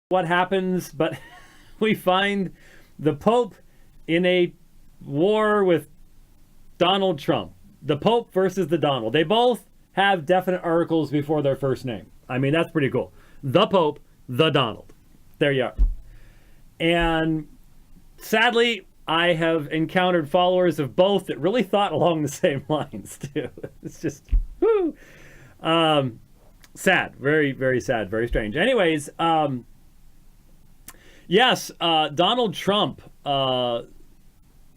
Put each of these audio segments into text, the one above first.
what happens, but we find the Pope in a war with Donald Trump. The Pope versus the Donald. They both have definite articles before their first name. I mean, that's pretty cool. The Pope, the Donald. There you are. And sadly, I have encountered followers of both that really thought along the same lines, too. It's just, whoo. Sad. Very, very sad. Very strange. Anyways, yes, Donald Trump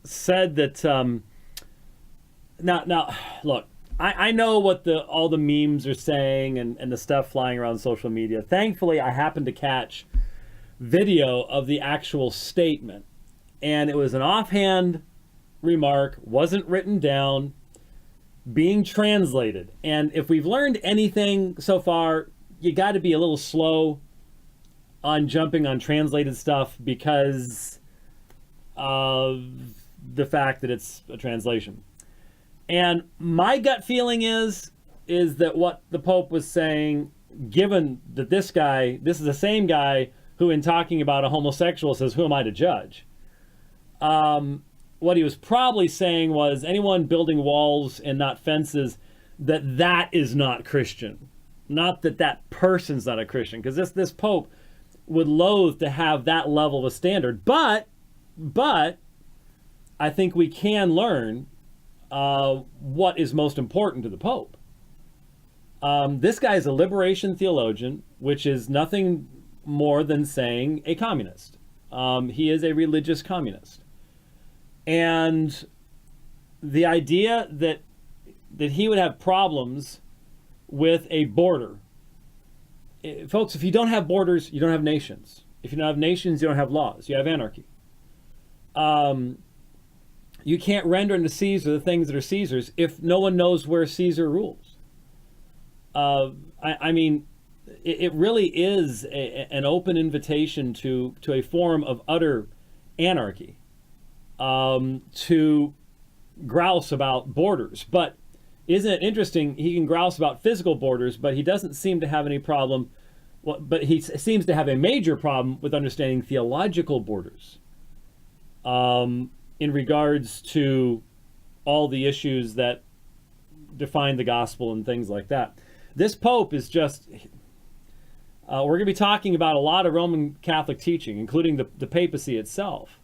said that. Now, look, I know what all the memes are saying and the stuff flying around social media. Thankfully, I happened to catch video of the actual statement, and it was an offhand remark, wasn't written down, being translated. And if we've learned anything so far, you got to be a little slow on jumping on translated stuff because of the fact that it's a translation. And my gut feeling is that what the Pope was saying, given that this is the same guy who, in talking about a homosexual, says, "Who am I to judge?" What he was probably saying was, anyone building walls and not fences, that is not Christian. Not that person's not a Christian, because this Pope would loathe to have that level of a standard. But I think we can learn what is most important to the Pope. This guy is a liberation theologian, which is nothing more than saying a communist. He is a religious communist. And the idea that he would have problems with a border. Folks, if you don't have borders, you don't have nations. If you don't have nations, you don't have laws. You have anarchy. You can't render unto Caesar the things that are Caesar's if no one knows where Caesar rules. I mean, it really is an open invitation to a form of utter anarchy, to grouse about borders. But isn't it interesting? He can grouse about physical borders, but he doesn't seem to have any problem. But he seems to have a major problem with understanding theological borders. In regards to all the issues that define the gospel and things like that. This Pope is just, we're going to be talking about a lot of Roman Catholic teaching, including the papacy itself.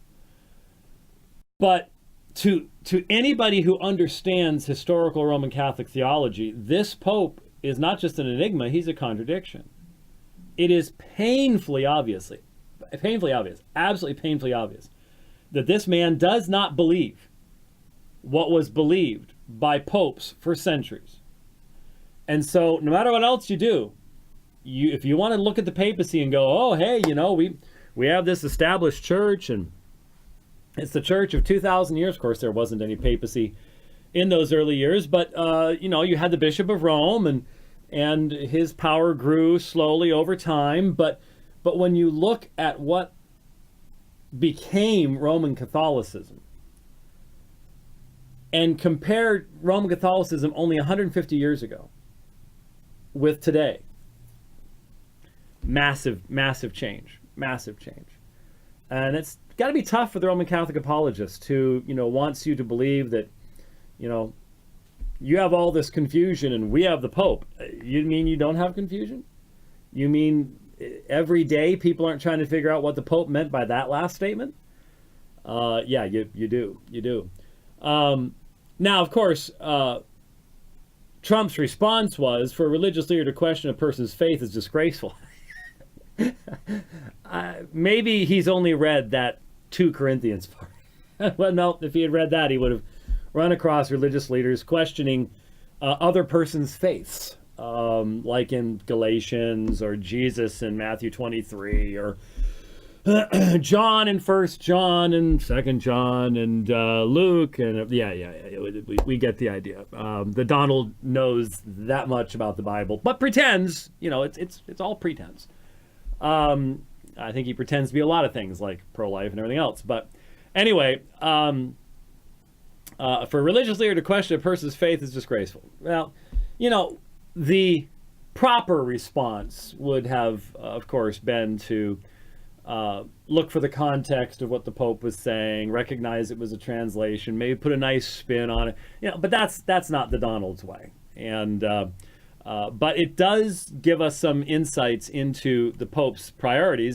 But to anybody who understands historical Roman Catholic theology, this Pope is not just an enigma, he's a contradiction. It is painfully obvious, absolutely painfully obvious, that this man does not believe what was believed by popes for centuries. And so no matter what else you do, if you want to look at the papacy and go, oh, hey, we have this established church and it's the church of 2,000 years. Of course, there wasn't any papacy in those early years, but, you had the Bishop of Rome and his power grew slowly over time. But when you look at what became Roman Catholicism and compared Roman Catholicism only 150 years ago with today, massive change. And it's got to be tough for the Roman Catholic apologist who, wants you to believe that, you have all this confusion and we have the Pope. You mean you don't have confusion? You mean every day people aren't trying to figure out what the Pope meant by that last statement? Yeah, you do. Now, of course, Trump's response was, for a religious leader to question a person's faith is disgraceful. Maybe he's only read that 2 Corinthians part. Well, no, if he had read that, he would have run across religious leaders questioning other persons' faiths. Like in Galatians or Jesus in Matthew 23 or John in 1 John and 2 John and Luke and we get the idea. The Donald knows that much about the Bible, but pretends, it's all pretense. I think he pretends to be a lot of things like pro-life and everything else. But anyway, for a religious leader to question a person's faith is disgraceful. Well, the proper response would have, of course, been to look for the context of what the Pope was saying, recognize it was a translation, maybe put a nice spin on it. But that's not the Donald's way. And but it does give us some insights into the Pope's priorities.